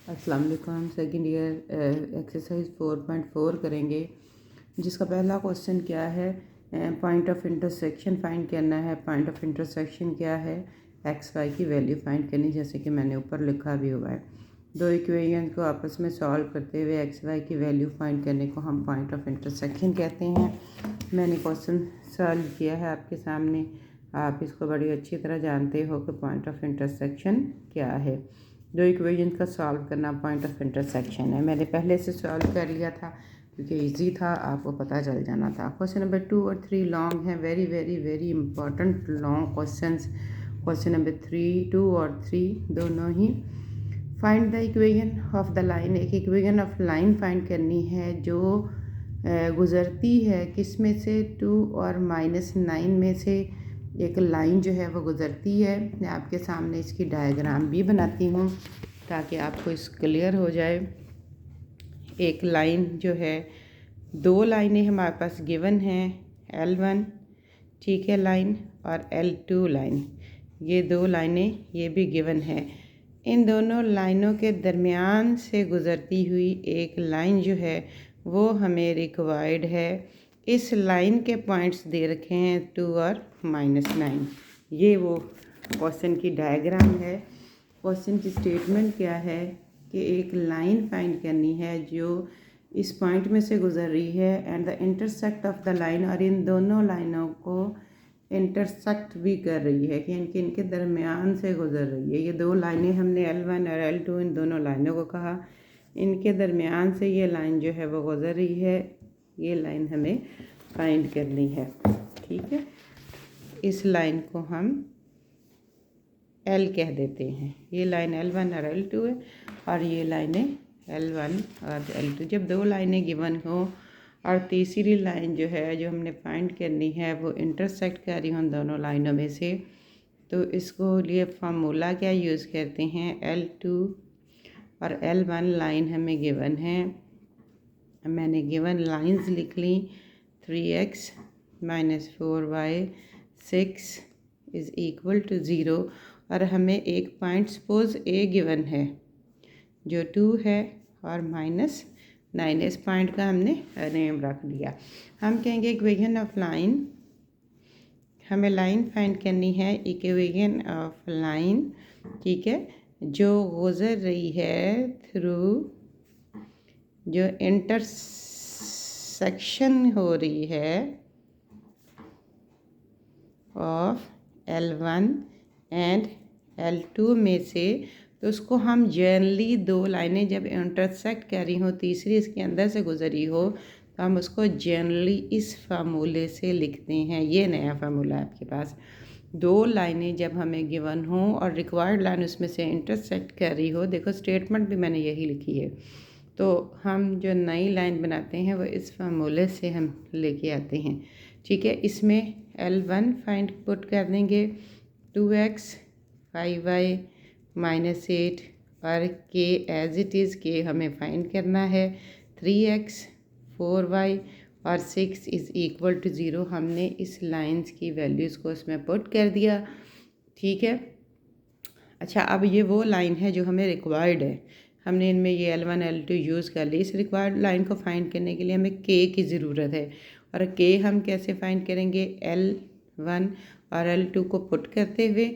अस्सलाम वालेकुम। Second year exercise 4.4 करेंगे, जिसका पहला क्वेश्चन क्या है, पॉइंट ऑफ इंटरसेक्शन फाइंड करना है। पॉइंट ऑफ इंटरसेक्शन क्या है, एक्स वाई की वैल्यू फाइंड करनी, जैसे कि मैंने ऊपर लिखा भी हुआ है। दो इक्वेशन को आपस में सॉल्व करते हुए एक्स वाई की वैल्यू फाइंड करने को हम पॉइंट ऑफ इंटरसेक्शन कहते हैं। मैंने क्वेश्चन सॉल्व किया है आपके सामने, आप इसको बड़ी अच्छी तरह जानते हो कि पॉइंट ऑफ इंटरसेक्शन क्या है। दो इक्वेशन का सॉल्व करना पॉइंट ऑफ इंटरसेक्शन है। मैंने पहले से सॉल्व कर लिया था क्योंकि इजी था, आपको पता चल जाना था। क्वेश्चन नंबर 2 और 3 लॉन्ग हैं, very very very important long questions. Question number 3, 2 और 3 दोनों ही। Find the equation of the line, एक इक्वेशन ऑफ लाइन फाइंड करनी है जो गुज़रती है किस में से, 2 और -9 में से एक लाइन जो है वो गुज़रती है। मैं आपके सामने इसकी डायग्राम भी बनाती हूँ ताकि आपको इस क्लियर हो जाए। एक लाइन जो है, दो लाइनें हमारे पास गिवन हैं, L1 ठीक है लाइन और L2 लाइन, ये दो लाइनें ये भी गिवन है। इन दोनों लाइनों के दरमियान से गुज़रती हुई एक लाइन जो है वो हमें रिक्वायर्ड है। इस लाइन के पॉइंट्स दे रखे हैं 2 और -9। ये वो क्वेश्चन की डायग्राम है। क्वेश्चन की स्टेटमेंट क्या है कि एक लाइन फाइंड करनी है जो इस पॉइंट में से गुज़र रही है and the intersect of the line, और इन दोनों लाइनों को इंटरसेक्ट भी कर रही है कि इनके दरमियान से गुज़र रही है। ये दो लाइनें हमने L1 और L2 इन दोनों लाइनों को कहा, इनके दरमियान से ये लाइन जो है वो गुज़र रही है। ये लाइन हमें फाइंड करनी है, ठीक है। इस लाइन को हम L कह देते हैं। ये लाइन L1 और L2 है और ये लाइनें L1 और L2। जब दो लाइनें गिवन हो और तीसरी लाइन जो है जो हमने फाइंड करनी है वो इंटरसेक्ट कर रही हो उन दोनों लाइनों में से, तो इसको लिए फार्मूला क्या यूज़ करते हैं, L2 और L1 लाइन हमें गिवन है। मैंने गिवन लाइंस लिख ली, 3x - 4y 6 is equal to 0। और हमें एक पॉइंट सपोज A गिवन है जो 2 है और -9, इस पॉइंट का हमने नेम रख दिया। हम कहेंगे इक्वेशन ऑफ लाइन, हमें लाइन फाइंड करनी है, इक्वेशन ऑफ लाइन ठीक है, जो गुज़र रही है थ्रू, जो इंटरसेक्शन हो रही है ऑफ L1 एंड L2 में से। तो उसको हम जनरली दो लाइनें जब इंटरसेक्ट कर रही हो, तीसरी इसके अंदर से गुजरी हो, तो हम उसको जनरली इस फार्मूले से लिखते हैं। ये नया फार्मूला है आपके पास। दो लाइनें जब हमें गिवन हो और रिक्वायर्ड लाइन उसमें से इंटरसेक्ट कर रही हो, देखो स्टेटमेंट भी मैंने यही लिखी है, तो हम जो नई लाइन बनाते हैं वो इस फार्मूले से हम लेके आते हैं, ठीक है। इसमें L1 फाइंड पुट कर देंगे, 2x 5y -8 और k as it is k हमें फाइंड करना है, 3x 4y और 6 इज़ इक्वल टू 0। हमने इस लाइंस की वैल्यूज़ को इसमें पुट कर दिया, ठीक है। अच्छा, अब ये वो लाइन है जो हमें रिक्वायर्ड है, हमने इनमें ये L1 L2 यूज़ कर ली। इस रिक्वायर्ड लाइन को फाइंड करने के लिए हमें k की ज़रूरत है, और k हम कैसे फाइंड करेंगे, L1 और L2 को पुट करते हुए,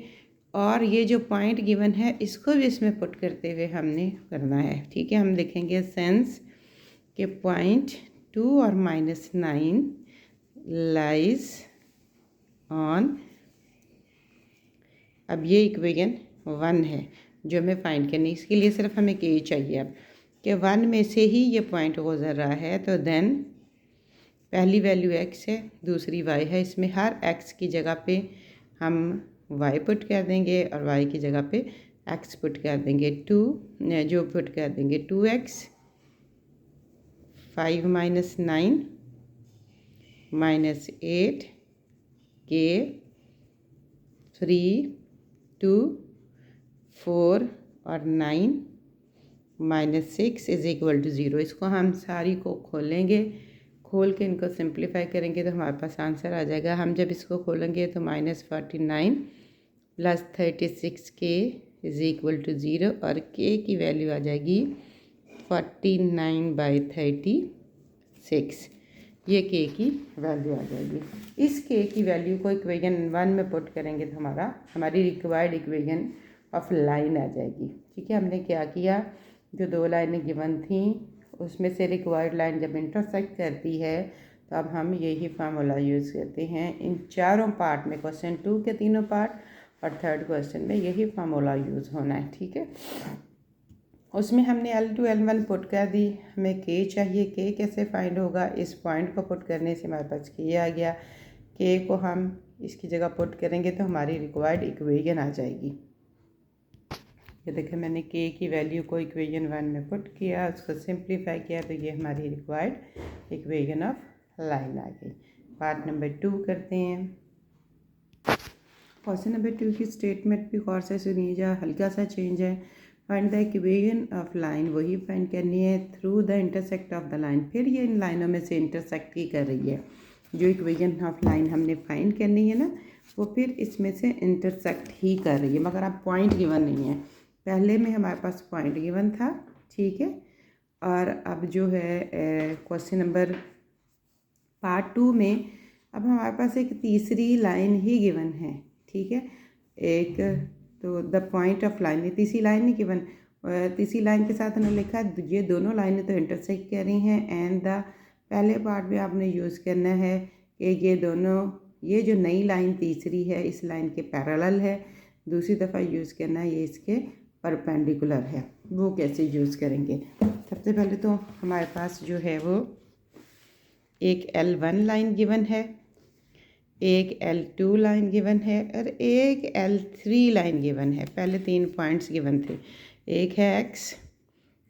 और ये जो पॉइंट गिवन है इसको भी इसमें पुट करते हुए हमने करना है, ठीक है। हम लिखेंगे सेंस के पॉइंट 2 और -9 लाइज ऑन, अब ये इक्वेशन 1 है जो हमें फाइंड करनी, इसके लिए सिर्फ हमें k चाहिए। अब कि 1 में से ही ये पॉइंट गुजर रहा है, तो देन पहली वैल्यू x है, दूसरी y है। इसमें हर x की जगह पे हम y पुट कर देंगे और y की जगह पे x पुट कर देंगे, 2 जो पुट कर देंगे 2x 5 - 9 -8 k 3 2 4 और 9 -6 इज़ इक्वल टू 0। इसको हम सारी को खोलेंगे, खोल के इनको सिंप्लीफाई करेंगे तो हमारे पास आंसर आ जाएगा। हम जब इसको खोलेंगे तो -49 + 36k इज़ इक्वल टू 0 और k की वैल्यू आ जाएगी 49/36। ये k की वैल्यू आ जाएगी। इस k की वैल्यू को इक्वेशन 1 में पुट करेंगे तो हमारी रिक्वायर्ड इक्वेशन ऑफ लाइन आ जाएगी। ठीक है, हमने क्या किया, जो दो लाइनें गिवन थी उसमें से रिक्वायर्ड लाइन जब इंटरसेक्ट करती है तो अब हम यही फार्मूला यूज़ करते हैं इन चारों पार्ट में, क्वेश्चन 2 के तीनों पार्ट और थर्ड क्वेश्चन में यही फार्मूला यूज़ होना है। ठीक है, उसमें हमने L2 L1 पुट कर दी, हमें k चाहिए। k कैसे फाइंड होगा, इस पॉइंट को पुट करने से हमारे पास k आ गया। k को हम इसकी जगह पुट करेंगे तो हमारी रिक्वायर्ड इक्वेशन आ जाएगी। ये देखिए, मैंने k की वैल्यू को इक्वेशन 1 में पुट किया, उसको सिंप्लीफाई किया तो ये हमारी रिक्वायर्ड इक्वेशन ऑफ लाइन आ गई। पार्ट नंबर 2 करते हैं। क्वेश्चन नंबर 2 की स्टेटमेंट भी गौर से सुनिए, जा हल्का सा चेंज है। Find the equation of line, वही फाइंड करनी है through the intersect of the line. फिर ये इन लाइनों में से इंटरसेक्ट ही कर रही है। जो इक्वेशन ऑफ लाइन हमने फाइंड करनी है ना, वो फिर इसमें से इंटरसेक्ट ही कर रही है, मगर अब पॉइंट गिवन नहीं है। पहले में हमारे पास पॉइंट गिवन था, ठीक है, और अब जो है क्वेश्चन नंबर पार्ट 2 में अब हमारे पास एक तीसरी लाइन ही गिवन है। ठीक है, एक तो द पॉइंट ऑफ लाइन, ये तीसरी लाइन नहीं गिवन, तीसरी लाइन के साथ उन्होंने लिखा ये दोनों लाइनें तो इंटरसेक्ट कर रही हैं एंड द पहले पार्ट में आपने यूज़ करना है कि ये दोनों, ये जो नई लाइन तीसरी है इस लाइन के पैरेलल है। दूसरी दफ़ा यूज़ करना है ये इसके परपेंडिकुलर है। वो कैसे यूज़ करेंगे, सबसे पहले तो हमारे पास जो है वो एक L1 लाइन गिवन है, एक L2 लाइन गिवन है और एक L3 लाइन गिवन है। पहले 3 पॉइंट्स गिवन थे, एक है x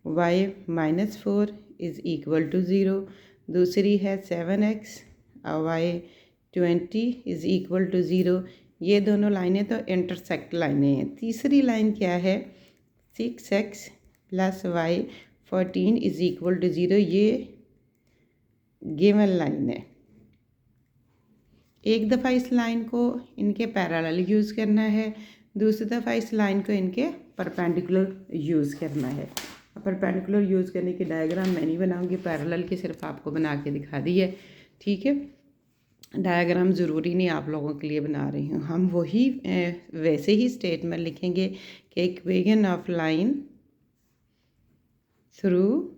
y -4 is equal to 0, दूसरी है 7x y 20 is equal to 0। ये दोनों लाइनें तो इंटरसेक्ट लाइनें हैं। तीसरी लाइन क्या है, 6x + y 14 is equal to 0, ये गिवन लाइन है। एक दफ़ा इस लाइन को इनके पैरेलल यूज़ करना है, दूसरी दफ़ा इस लाइन को इनके परपेंडिकुलर यूज़ करना है। परपेंडिकुलर यूज़ करने की डायग्राम मैं नहीं बनाऊंगी, पैरेलल की सिर्फ आपको बना के दिखा दी है। ठीक है, डायग्राम ज़रूरी नहीं आप लोगों के लिए बना रही हूँ। हम वही वैसे ही स्टेटमेंट लिखेंगे कि equation of line through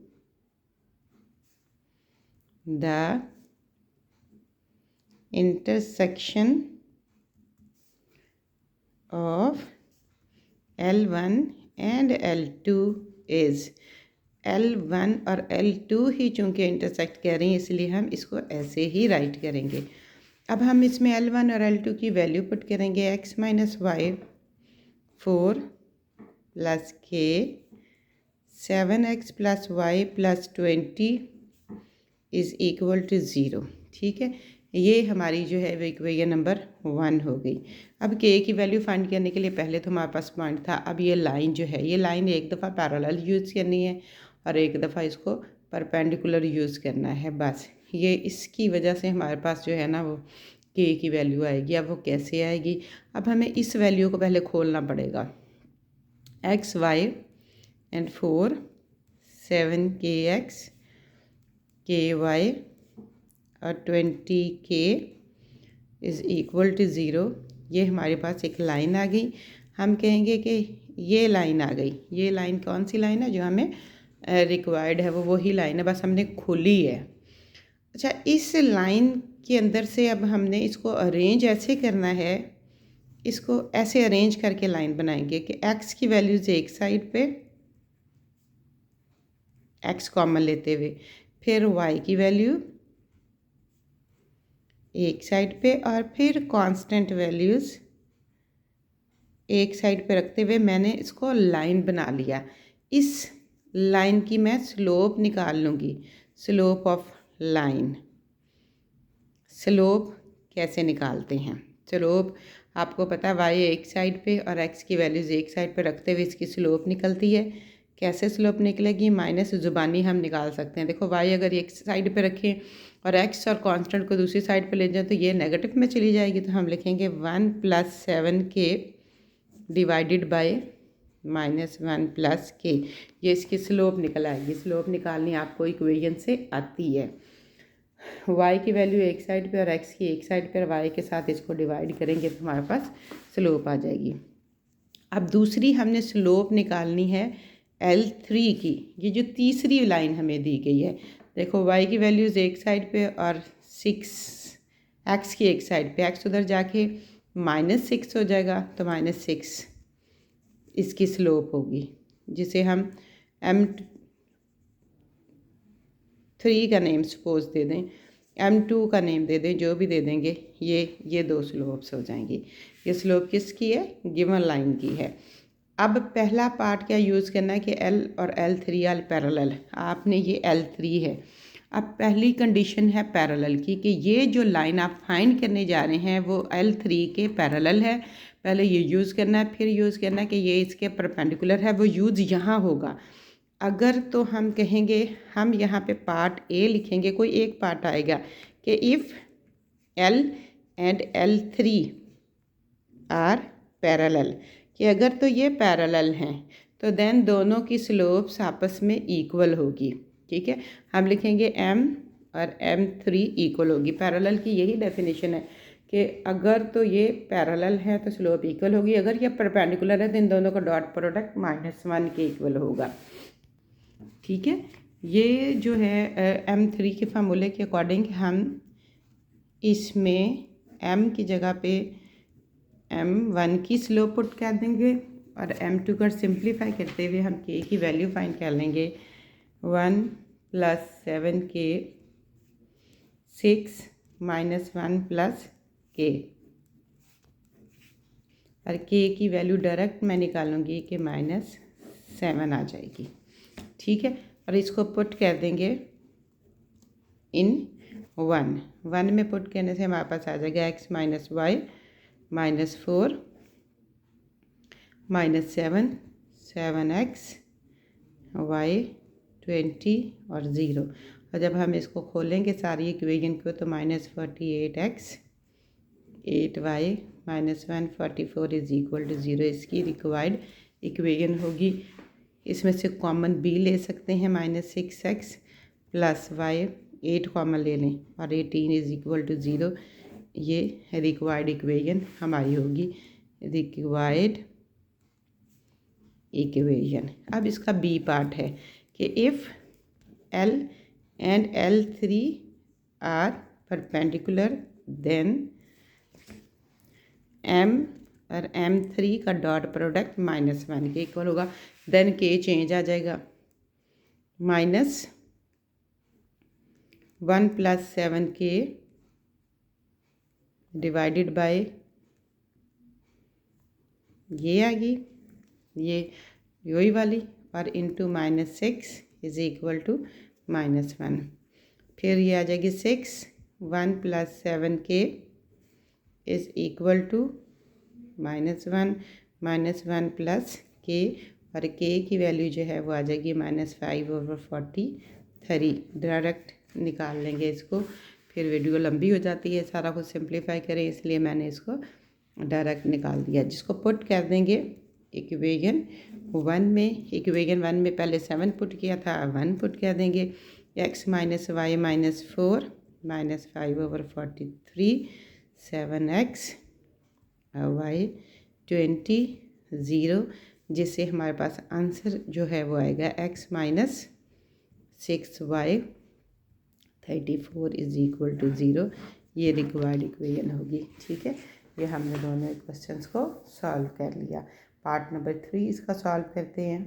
the intersection of L1 and L2 is, L1 और L2 ही चूँकि इंटरसेक्ट कर रही हैं इसलिए हम इसको ऐसे ही राइट करेंगे। अब हम इसमें L1 और L2 की वैल्यू पुट करेंगे, x - y 4 + k 7x + y + 20 is equal to 0। ठीक है, ये हमारी जो है वो इक्वेशन नंबर 1 हो गई। अब k की वैल्यू फाइंड करने के लिए पहले तो हमारे पास पॉइंट था, अब ये लाइन जो है, ये लाइन एक दफ़ा पैरेलल यूज़ करनी है और एक दफ़ा इसको परपेंडिकुलर यूज़ करना है। बस ये इसकी वजह से हमारे पास जो है ना वो k की वैल्यू आएगी। अब वो कैसे आएगी, अब हमें इस वैल्यू को पहले खोलना पड़ेगा। x y and 4 7kx ky और 20k इज़ इक्वल टू 0। ये हमारे पास एक लाइन आ गई। हम कहेंगे कि ये लाइन आ गई। ये लाइन कौन सी लाइन है जो हमें रिक्वायर्ड है, वो वही लाइन है, बस हमने खोली है। अच्छा, इस लाइन के अंदर से अब हमने इसको अरेंज ऐसे करना है, इसको ऐसे अरेंज करके लाइन बनाएंगे कि x की वैल्यूज़ एक साइड पे, x कॉमन लेते हुए, फिर y की वैल्यू एक साइड पे और फिर कांस्टेंट वैल्यूज़ एक साइड पे रखते हुए मैंने इसको लाइन बना लिया। इस लाइन की मैं स्लोप निकाल लूँगी, स्लोप ऑफ लाइन। स्लोप कैसे निकालते हैं, स्लोप आपको पता है y एक साइड पे और x की वैल्यूज़ एक साइड पे रखते हुए इसकी स्लोप निकलती है। कैसे स्लोप निकलेगी, माइनस ज़ुबानी हम निकाल सकते हैं। देखो y अगर एक साइड पे रखें और x और कांस्टेंट को दूसरी साइड पे ले जाए तो ये नेगेटिव में चली जाएगी, तो हम लिखेंगे 1 + 7k डिवाइडेड बाय -1 प्लस के, ये इसकी स्लोप निकल आएगी। स्लोप निकालनी आपको इक्वेशन से आती है। y की वैल्यू एक साइड पे और x की एक साइड पे, और y के साथ इसको डिवाइड करेंगे तो हमारे पास स्लोप आ जाएगी। अब दूसरी हमने स्लोप निकालनी है L3 की। ये जो तीसरी लाइन हमें दी गई है, देखो y की वैल्यूज़ एक साइड पे और 6 x की एक साइड पे, x उधर जाके -6 हो जाएगा तो -6 इसकी स्लोप होगी, जिसे हम M3 का नेम सपोज दे दें, M2 का नेम दे दें, जो भी दे देंगे, ये दो स्लोप्स हो जाएंगी। ये स्लोप किसकी है? गिवन लाइन की है। अब पहला पार्ट क्या यूज़ करना है कि L और L3 आर पैरेलल। आपने ये L3 है, अब पहली कंडीशन है पैरेलल की, कि ये जो लाइन आप फाइंड करने जा रहे हैं वो L3 के पैरेलल है। पहले ये यूज़ करना है, फिर यूज़ करना है कि ये इसके परपेंडिकुलर है। वो यूज़ यहाँ होगा। अगर तो हम कहेंगे, हम यहाँ पे पार्ट ए लिखेंगे, कोई एक पार्ट आएगा कि if L and L3 are parallel, कि अगर तो ये पैरेलल हैं तो देन दोनों की स्लोप्स आपस में इक्वल होगी। ठीक है, हम लिखेंगे M और M3 इक्वल होगी। पैरेलल की यही डेफिनेशन है कि अगर तो ये पैरेलल है तो स्लोप इक्वल होगी, अगर ये परपेंडिकुलर है तो इन दोनों का डॉट प्रोडक्ट -1 के इक्वल होगा। ठीक है, ये जो है M3 के फार्मूले के अकॉर्डिंग हम इसमें M की जगह पे M1 की स्लोप पुट कर देंगे और M2 का सिंप्लीफाई करते हुए हम K की वैल्यू फाइंड कर लेंगे। 1 + 7K 6 -1 प्लस K, और K की वैल्यू डायरेक्ट मैं निकालूंगी कि -7 आ जाएगी। ठीक है, और इसको पुट कर देंगे इन 1 में पुट करने से हमारे पास आ जाएगा x - y -4 -7 7x y 20 और 0। और जब हम इसको खोलेंगे सारी इक्वेशन को तो -48x 8y -1 44 = 0 इसकी रिक्वायर्ड इक्वेशन होगी। इसमें से कॉमन b ले सकते हैं, -6x + y 8 कॉमन ले लें और 18 = 0। ये रिक्वायर्ड इक्वेशन हमारी होगी, रिक्वायर्ड इक्वेशन। अब इसका बी पार्ट है कि if L and L3 are perpendicular then M और M3 का डॉट प्रोडक्ट -1 के इक्वल होगा। देन K चेंज आ जाएगा, -1 + 7K डिवाइडेड बाय ये आ गई, ये वही वाली, और इंटू -6 = -1। फिर ये आ जाएगी 6 1 + 7K = -1 प्लस K, और K की वैल्यू जो है वो आ जाएगी -5/43। डायरेक्ट निकाल लेंगे इसको, फिर वीडियो लंबी हो जाती है, सारा कुछ सिंप्लीफाई करें, इसलिए मैंने इसको डायरेक्ट निकाल दिया। जिसको पुट कर देंगे इक्वेशन 1 में। इक्वेशन 1 में पहले 7 पुट किया था, 1 पुट कर देंगे। x - y -4 -5/43 7x y 20 0, जिससे हमारे पास आंसर जो है वो आएगा x - 6y 34 = 0। ये रिक्वायर्ड इक्वेशन होगी। ठीक है, ये हमने दोनों क्वेश्चंस को सॉल्व कर लिया। पार्ट नंबर 3 इसका सॉल्व करते हैं।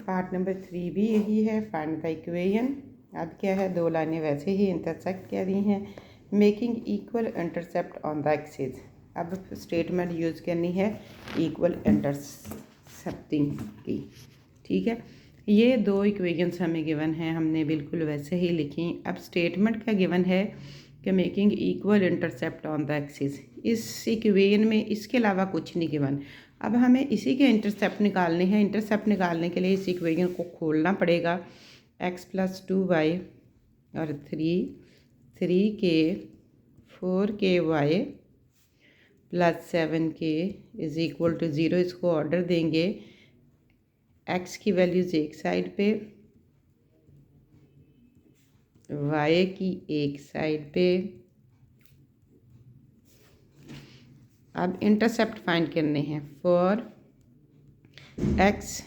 पार्ट नंबर 3 भी यही है, फाइंड द इक्वेशन। अब क्या है, दो लाइनें वैसे ही इंटरसेक्ट कर रही हैं, making equal intercept on the axis. अब स्टेटमेंट यूज़ करनी है इक्वल इंटरसेप्टिंग की। ठीक है, ये दो इक्वेशंस हमें गिवन हैं, हमने बिल्कुल वैसे ही लिखी। अब स्टेटमेंट का गिवन है कि making equal intercept on the axis. इस इक्वेशन में इसके अलावा कुछ नहीं गिवन। अब हमें इसी के इंटरसेप्ट निकालने हैं। इंटरसेप्ट निकालने के लिए इस इक्वेशन को खोलना पड़ेगा। x + 2y और 3k 4ky plus 7k is equal to 0। इसको ऑर्डर देंगे, x की वैल्यूज़ एक साइड पे, y की एक साइड पे। अब इंटरसेप्ट फाइंड करने हैं फॉर x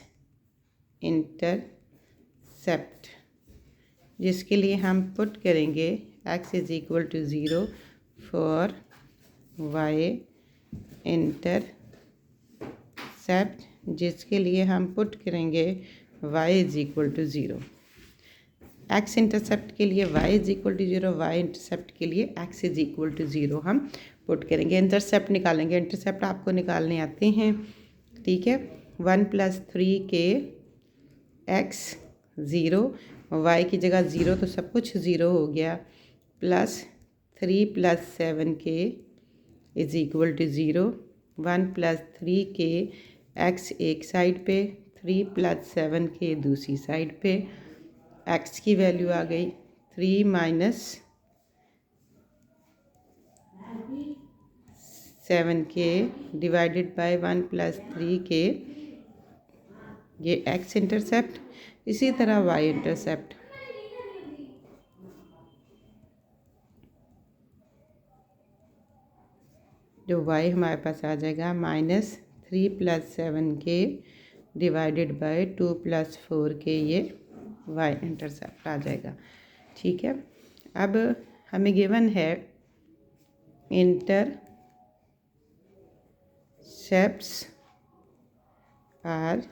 इंटरसेप्ट, जिसके लिए हम पुट करेंगे x is equal to 0 for y intercept, जिसके लिए हम पुट करेंगे y is equal to 0। x intercept के लिए y is equal to 0, y intercept के लिए x इज़ इक्वल टू 0 हम पुट करेंगे। इंटरसेप्ट निकालेंगे, इंटरसेप्ट आपको निकालने आते हैं, ठीक है। 1 + 3k x 0, y की जगह 0 तो सब कुछ 0 हो गया, plus 3 + 7k is equal to 0। 1 + 3k x एक साइड पे, 3 + 7k दूसरी साइड पे। x की वैल्यू आ गई 3 - 7k डिवाइडेड बाय 1 + 3k, ये x इंटरसेप्ट। इसी तरह y इंटरसेप्ट, जो y हमारे पास आ जाएगा -3 + 7k डिवाइडेड बाय 2 + 4k, ये y इंटरसेप्ट आ जाएगा, ठीक है। अब हमें गिवन है इंटरसेप्ट्स आर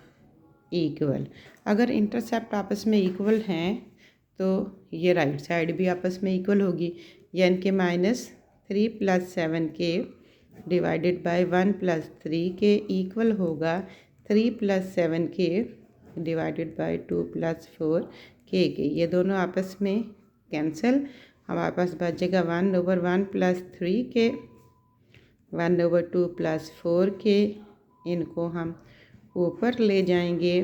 इक्वल। अगर इंटरसेप्ट आपस में इक्वल हैं तो ये राइट साइड भी आपस में इक्वल होगी, यानी कि -3 + 7k divided by 1 + 3k equal होगा 3 + 7k डिवाइडेड बाय 2 + 4k के। ये दोनों आपस में कैंसिल, हमारे पास बचेगा 1/1 + 3k, 1/2 + 4k। इनको हम ऊपर ले जाएंगे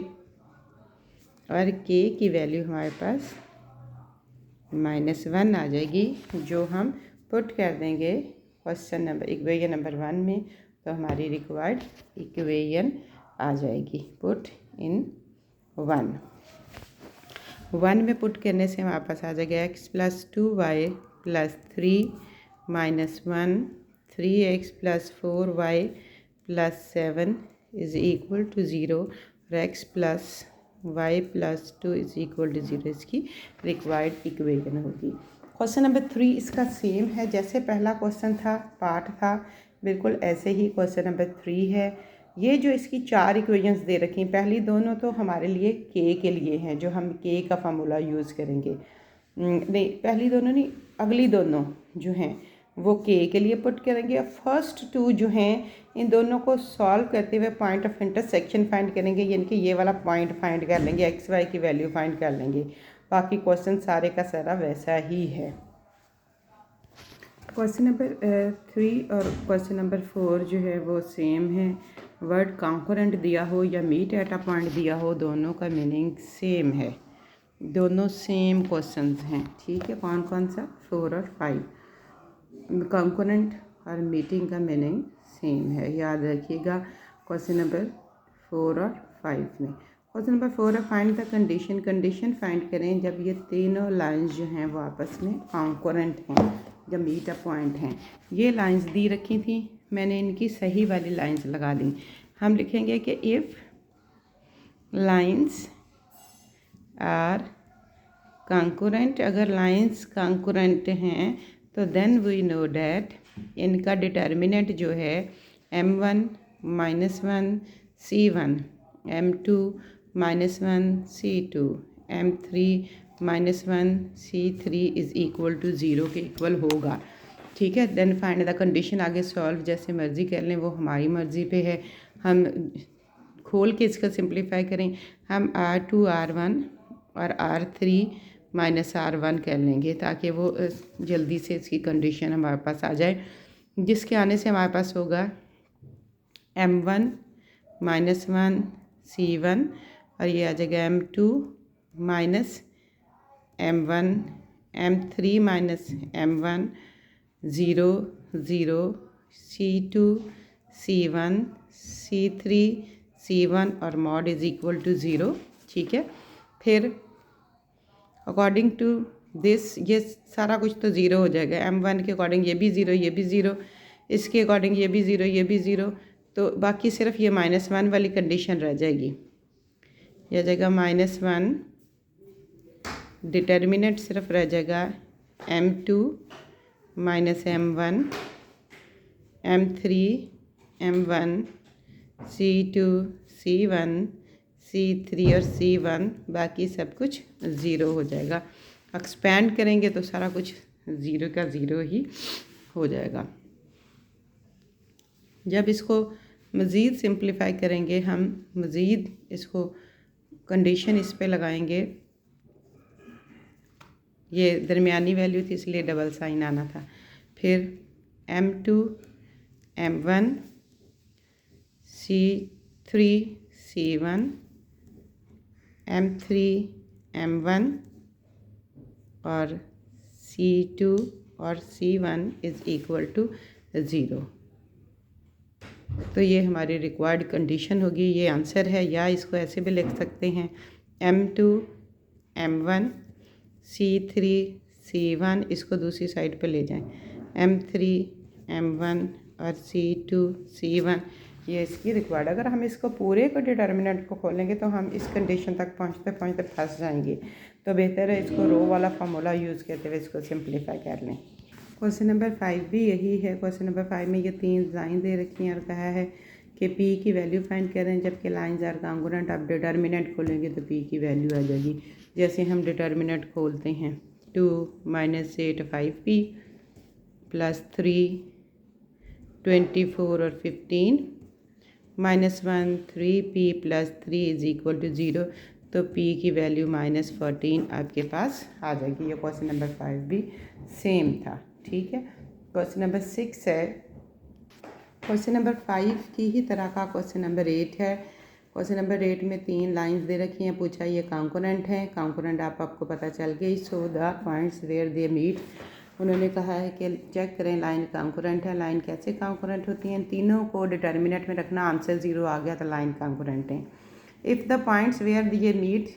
और k की वैल्यू हमारे पास -1 आ जाएगी, जो हम पुट कर देंगे इक्वेशन नंबर 1 में, तो हमारी रिक्वायर्ड इक्वेशन आ जाएगी। पुट इन 1 में पुट करने से हमारे पास आ जाएगा x + 2y + 3 - 1 3x + 4y + 7 is equal to 0 और x + y + 2 is equal to 0 इसकी रिक्वायर्ड इक्वेशन होगी। क्वेश्चन नंबर 3 इसका सेम है जैसे पहला क्वेश्चन था, पार्ट था, बिल्कुल ऐसे ही क्वेश्चन नंबर 3 है। ये जो इसकी 4 इक्वेशंस दे रखी हैं, पहली दोनों तो हमारे लिए k के लिए हैं, जो हम k का फार्मूला यूज़ करेंगे। नहीं, पहली दोनों नहीं, अगली दोनों जो हैं वो k के लिए पुट करेंगे। और फर्स्ट 2 जो हैं, इन दोनों को सॉल्व करते हुए पॉइंट ऑफ इंटरसेक्शन फाइंड करेंगे, यानी कि ये वाला पॉइंट फाइंड कर लेंगे, एक्स वाई की वैल्यू फाइंड कर लेंगे। बाकी क्वेश्चन सारे का सारा वैसा ही है। क्वेश्चन नंबर 3 और क्वेश्चन नंबर 4 जो है वो सेम है। वर्ड कॉन्करेंट दिया हो या मीट एट अ पॉइंट दिया हो, दोनों का मीनिंग सेम है, दोनों सेम क्वेश्चंस हैं, ठीक है। कौन कौन सा? 4 और 5। कॉन्करेंट और मीटिंग का मीनिंग सेम है, याद रखिएगा क्वेश्चन नंबर 4 और 5 में। क्वेश्चन नंबर 4 है find the condition. Condition find करें जब ये तीनों लाइंस जो हैं वो आपस में कॉन्करेंट हैं, जब मीट अ पॉइंट हैं। ये लाइंस दी रखी थी, मैंने इनकी सही वाली लाइंस लगा दी। हम लिखेंगे कि इफ़ लाइंस आर कॉन्करेंट, अगर लाइंस कॉन्करेंट हैं तो देन वी नो डैट इनका डिटर्मिनेंट जो है m1 - 1 c1, m2 - 1 c2, m3 - 1 c3 is equal to 0 के इक्वल होगा, ठीक है। देन फाइंड द कंडीशन, आगे सॉल्व जैसे मर्ज़ी कर लें, वो हमारी मर्ज़ी पे है। हम खोल के इसका सिंप्लीफाई करें, हम r2 r1 और r3 - r1 कर लेंगे, ताकि वो जल्दी से इसकी कंडीशन हमारे पास आ जाए, जिसके आने से हमारे पास होगा m1 - 1 c1 और ये आ जाएगा m2 - m1, m3 - m1 0 0 C2 C1 C3 C1 और मॉड इज़ इक्वल टू 0, ठीक है। फिर अकॉर्डिंग टू दिस ये सारा कुछ तो ज़ीरो हो जाएगा, M1 के अकॉर्डिंग ये भी ज़ीरो, ये भी ज़ीरो, इसके अकॉर्डिंग ये भी ज़ीरो, ये भी ज़ीरो, तो बाकी सिर्फ ये -1 वाली कंडीशन रह जाएगी। यह आ जाएगा -1, डिटर्मिनेंट सिर्फ रह जाएगा M2 -M1 M3 M1 C2 C1 C3 और C1, बाकी सब कुछ ज़ीरो हो जाएगा। एक्सपेंड करेंगे तो सारा कुछ ज़ीरो का ज़ीरो ही हो जाएगा। जब इसको मज़ीद सिंप्लीफाई करेंगे, हम मज़ीद इसको कंडीशन इस पे लगाएंगे, ये दरमियानी वैल्यू थी इसलिए डबल साइन आना था। फिर M2 M1 C3 C1 M3 M1 और C2 और C1 इज़ इक्वल टू 0। तो ये हमारी रिक्वायर्ड कंडीशन होगी, ये आंसर है। या इसको ऐसे भी लिख सकते हैं M2 M1 C3 C1, इसको दूसरी साइड पे ले जाएं, M3 M1 और C2 C1, ये इसकी रिक्वायर्ड। अगर हम इसको पूरे को डिटर्मिनेंट को खोलेंगे तो हम इस कंडीशन तक पहुंचते पहुंचते फंस जाएंगे, तो बेहतर है इसको रो वाला फार्मूला यूज़ करते हुए इसको सिंप्लीफाई कर लें। क्वेश्चन नंबर 5 भी यही है। क्वेश्चन नंबर 5 में ये 3 लाइन दे रखी हैं और कहा है कि P की वैल्यू फाइंड करें जबकि लाइंस आर कॉन्ग्रुएंट। आप डिटर्मिनेंट खोलेंगे तो P की वैल्यू आ जाएगी। जैसे हम डिटर्मिनेंट खोलते हैं 2 - 8 5P + 3 24 और 15 -1 3P + 3 इज़ इक्वल टू 0, तो P की वैल्यू -14 आपके पास आ जाएगी। ये क्वेश्चन नंबर 5 भी सेम था, ठीक है। क्वेश्चन नंबर 6 है। क्वेश्चन नंबर 5 की ही तरह का क्वेश्चन नंबर 8 है। क्वेश्चन नंबर 8 में 3 लाइंस दे रखी हैं, पूछा ये कॉन्करेंट है। कॉन्करेंट आपको पता चल गई। So the points where they meet, उन्होंने कहा है कि चेक करें लाइन कॉन्करेंट है। लाइन कैसे कॉन्करेंट होती हैं? तीनों को डिटर्मिनेंट में रखना, आंसर 0 आ गया तो लाइन कॉन्करेंट है। इफ़ द पॉइंट्स वेयर ये मीट,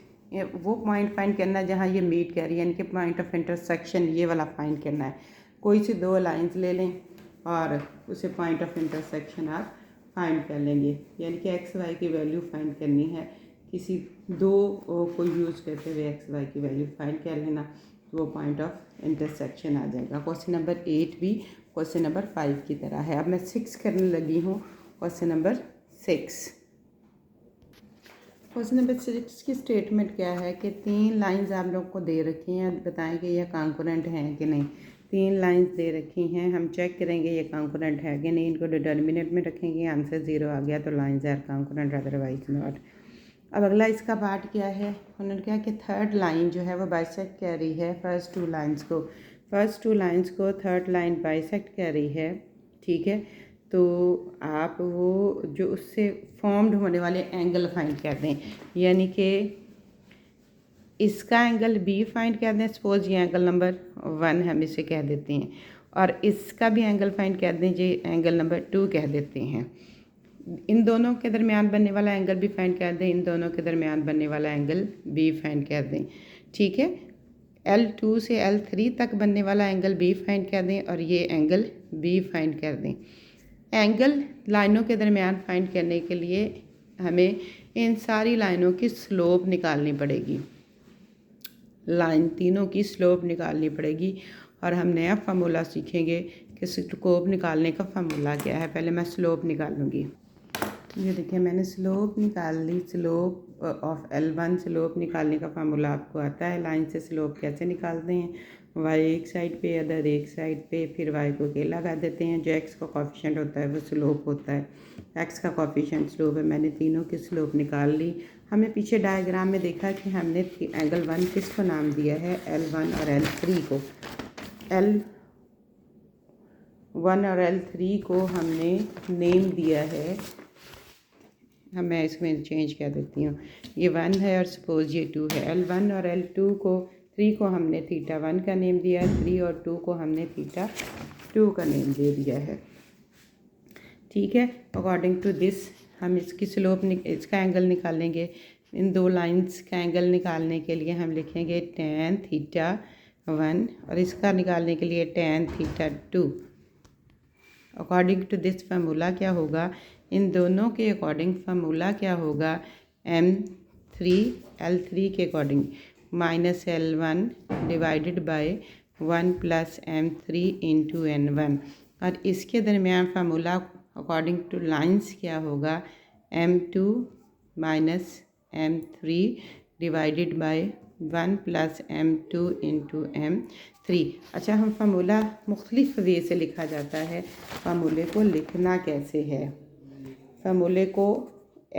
वो पॉइंट फाइंड करना है जहाँ ये मीट कर रही है, इनके पॉइंट ऑफ इंटरसेक्शन ये वाला फाइंड करना है। कोई सी 2 लाइंस ले लें और उसे पॉइंट ऑफ इंटरसेक्शन आप फाइंड कर लेंगे, यानी कि एक्स वाई की वैल्यू फाइंड करनी है। किसी 2 को यूज़ करते हुए एक्स वाई की वैल्यू फाइंड कर लेना, तो वो पॉइंट ऑफ इंटरसेक्शन आ जाएगा। क्वेश्चन नंबर 8 भी क्वेश्चन नंबर 5 की तरह है। अब मैं 6 करने लगी हूँ। क्वेश्चन नंबर 6, क्वेश्चन नंबर 6 की स्टेटमेंट क्या है कि 3 लाइंस आप लोग को दे रखी हैं, बताएं कि यह कॉन्करेंट हैं कि नहीं। 3 लाइंस दे रखी हैं, हम चेक करेंगे ये कॉन्करेंट है कि नहीं। इनको डिटर्मिनेंट में रखेंगे, आंसर 0 आ गया तो lines are concurrent, otherwise not. अब अगला इसका पार्ट क्या है, उन्होंने कहा कि थर्ड लाइन जो है वो बाइसेक्ट कर रही है फर्स्ट 2 लाइंस को। फर्स्ट 2 लाइंस को थर्ड लाइन बाइसेक्ट कर रही है, ठीक है। तो आप वो जो उससे फॉर्म्ड होने वाले एंगल फाइंड कर दें, यानी कि इसका एंगल B फाइंड कर दें। सपोज ये एंगल नंबर 1 हम इसे कह देते हैं, और इसका भी एंगल फाइंड कर दें, ये एंगल नंबर 2 कह देते हैं। इन दोनों के दरमियान बनने वाला एंगल भी फाइंड कर दें, इन दोनों के दरमियान बनने वाला एंगल B फाइंड कर दें, ठीक है। L2 से L3 तक बनने वाला एंगल B फाइंड कर दें और ये एंगल B फाइंड कर दें। एंगल लाइनों के दरमियान फाइंड करने के लिए हमें इन सारी लाइनों की स्लोप निकालनी पड़ेगी। लाइन तीनों की स्लोप निकालनी पड़ेगी और हम नया फार्मूला सीखेंगे कि स्लोप निकालने का फार्मूला क्या है। पहले मैं स्लोप निकालूंगी। ये देखिए मैंने स्लोप निकाल ली। स्लोप ऑफ L1, स्लोप निकालने का फार्मूला आपको आता है। लाइन से स्लोप कैसे निकालते हैं, y एक साइड पे अदर एक साइड पे, फिर y को अकेला कर देते हैं। जो x का कोफिशिएंट होता है वो स्लोप होता है, x का कोफिशिएंट स्लोप है। मैंने तीनों की स्लोप निकाल ली। हमने पीछे डायग्राम में देखा कि हमने एंगल 1 किसको नाम दिया है, L1 और L3 को। L1 और L3 को हमने नेम दिया है, मैं इसमें चेंज कर देती हूँ। ये 1 है और सपोज ये 2 है। L1 और L2 को, 3 को हमने θ1 का नेम दिया है, 3 और 2 को हमने θ2 का नेम दे दिया है। ठीक है। अकॉर्डिंग टू दिस हम इसकी स्लोप इसका एंगल निकालेंगे। इन दो लाइंस का एंगल निकालने के लिए हम लिखेंगे tan थीटा 1 और इसका निकालने के लिए tan theta 2। According to this formula क्या होगा, इन दोनों के अकॉर्डिंग फार्मूला क्या होगा, m3 l3 के according -l1 divided by 1 + m3 × n1 और इसके दरमियान फार्मूला अकॉर्डिंग टू लाइंस क्या होगा, m2 - m3 divided by 1 + m2 × m3। अच्छा, हम फार्मूला मुख्तलिफ वे से लिखा जाता है। फार्मूले को लिखना कैसे है, फार्मूले को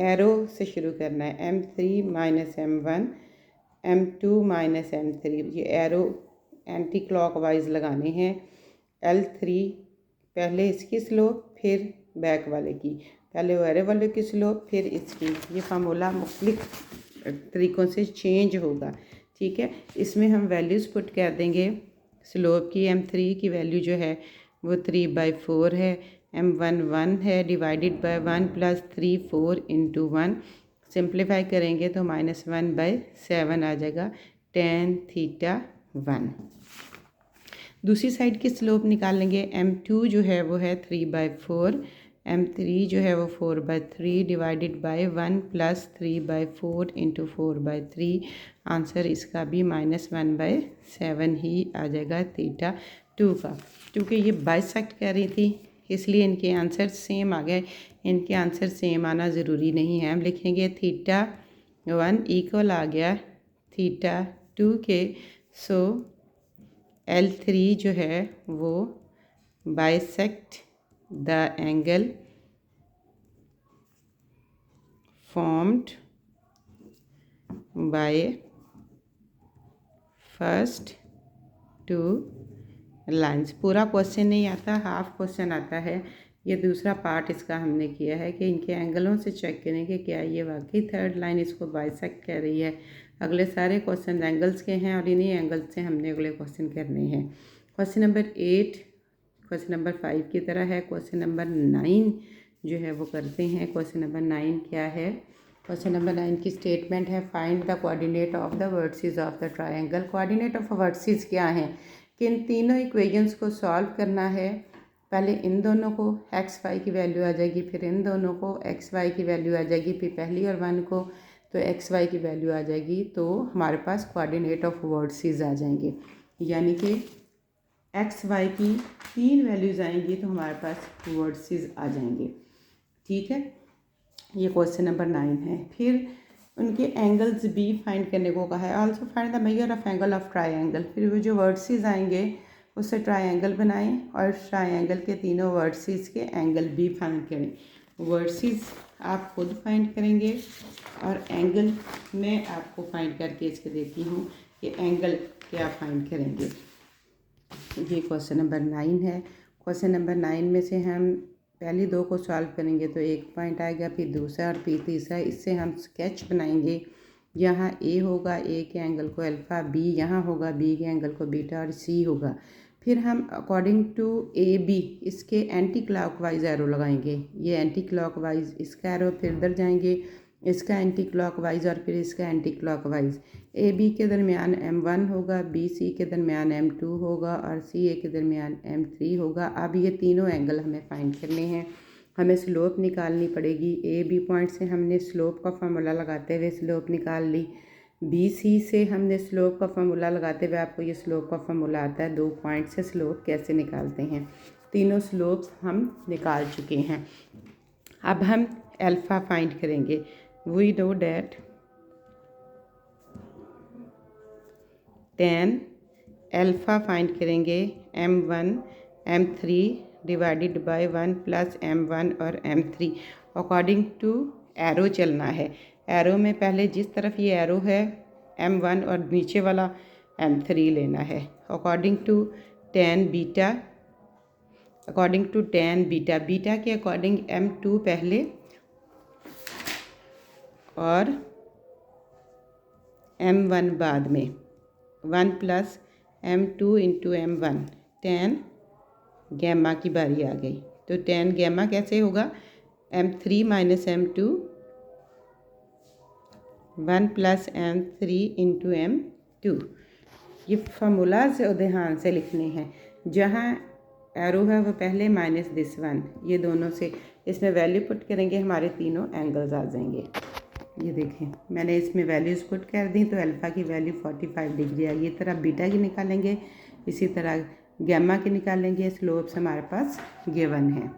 एरो से शुरू करना है, m3 - m1 m2 - m3, ये एरो एंटी क्लॉकवाइज लगाने हैं। l3 पहले इसकी स्लोप फिर बैक वाले की, पहले एरो वाले की स्लोप फिर इसकी। ये फार्मूला मुख्तलिफ तरीक़ों से चेंज होगा, ठीक है। इसमें हम वैल्यूज़ पुट कर देंगे। स्लोप की m3 की वैल्यू जो है वो 3/4 है, m1 1 है, डिवाइडेड बाय 1 + 3 4 × 1। सिंप्लीफाई करेंगे तो -1/7 आ जाएगा tan थीटा 1। दूसरी साइड की स्लोप निकालेंगे। m2 जो है वो है 3/4, m3 जो है वो 4/3 डिवाइडेड बाय 1 + 3/4 × 4/3। आंसर इसका भी -1/7 ही आ जाएगा थीटा 2 का। क्योंकि ये बाइसेक्ट कर रही थी इसलिए इनके आंसर सेम आ गए। इनके आंसर सेम आना ज़रूरी नहीं है। हम लिखेंगे थीटा 1 इक्वल आ गया थीटा 2 के। सो l3 जो है वो bisect the angle formed by first 2 lines. पूरा क्वेश्चन नहीं आता, हाफ क्वेश्चन आता है। ये दूसरा पार्ट इसका हमने किया है कि इनके एंगलों से चेक करें कि क्या ये वाकई थर्ड लाइन इसको बाइसेक्ट कर रही है। अगले सारे क्वेश्चन एंगल्स के हैं और इन्हीं एंगल्स से हमने अगले क्वेश्चन करने हैं। क्वेश्चन नंबर 8 क्वेश्चन नंबर 5 की तरह है। क्वेश्चन नंबर 9 जो है वो करते हैं। क्वेश्चन नंबर 9 क्या है, क्वेश्चन नंबर 9 की स्टेटमेंट है find the coordinate of the vertices of the triangle. Coordinate of vertices क्या हैं, कि इन तीनों इक्वेशंस को सॉल्व करना है। पहले इन दोनों को एक्स वाई की वैल्यू आ जाएगी, फिर इन दोनों को एक्स वाई की वैल्यू आ जाएगी, फिर पहली और 1 को तो एक्स वाई की वैल्यू आ जाएगी। तो हमारे पास कोऑर्डिनेट ऑफ वर्टिसेस आ जाएंगे, यानी कि एक्स वाई की 3 वैल्यूज़ आएंगी तो हमारे पास वर्टिसेस आ जाएंगे, ठीक है। ये क्वेश्चन नंबर 9 है। फिर उनके एंगल्स भी फाइंड करने को कहा है। Also find the measure of angle of triangle. फिर वो जो वर्टिसेस आएंगे उससे ट्रायंगल बनाएं और ट्रायंगल के तीनों वर्टिसेस के एंगल भी फाइंड करें। वर्टिसेस आप खुद फाइंड करेंगे और एंगल मैं आपको फाइंड करके इसके देती हूँ कि एंगल क्या फाइंड करेंगे। ये क्वेश्चन नंबर 9 है। क्वेश्चन नंबर 9 में से हम पहली 2 को सॉल्व करेंगे तो 1 पॉइंट आएगा, फिर दूसरा और फिर तीसरा। इससे हम स्केच बनाएंगे। यहाँ ए होगा, ए के एंगल को अल्फ़ा, बी यहाँ होगा, बी के एंगल को बीटा और सी होगा। फिर हम अकॉर्डिंग टू ए बी इसके एंटी क्लॉकवाइज एरो लगाएंगे। ये एंटी क्लॉकवाइज इसका एरो, फिर इधर जाएंगे इसका एंटी क्लॉकवाइज और फिर इसका एंटी क्लॉकवाइज। ए बी के दरमियान m1 होगा, बी सी के दरमियान m2 होगा और सी ए के दरमियान m3 होगा। अब ये तीनों एंगल हमें फाइंड करने हैं। हमें स्लोप निकालनी पड़ेगी। ए बी पॉइंट से हमने स्लोप का फार्मूला लगाते हुए स्लोप निकाल ली। बी सी से हमने स्लोप का फार्मूला लगाते हुए, आपको ये स्लोप का फार्मूला आता है 2 पॉइंट से स्लोप कैसे निकालते हैं। तीनों स्लोप्स हम निकाल चुके हैं। अब हम अल्फ़ा फाइंड करेंगे। We know that tan alpha find करेंगे m1 m3 divided by 1 + m1 और m3। अकॉर्डिंग टू एरो चलना है। एरो में पहले जिस तरफ ये एरो है m1 और नीचे वाला m3 लेना है। According to tan beta, according to tan beta, beta के अकॉर्डिंग m2 पहले और m1 बाद में, 1 + m2 × m1 tan गैमा की बारी आ गई। तो tan गैमा कैसे होगा, m3 minus m2 1 plus m3 into m2। ये फार्मूलाज ध्यान से लिखने हैं, जहाँ एरो है वो पहले माइनस दिस वन, ये दोनों से इसमें वैल्यू पुट करेंगे, हमारे तीनों एंगल्स आ जाएंगे। ये देखें मैंने इसमें वैल्यूज़ पुट कर दी, तो अल्फ़ा की वैल्यू 45 डिग्री आई। ये तरह बीटा की निकालेंगे, इसी तरह गैमा की निकालेंगे। स्लोप्स हमारे पास गिवन है।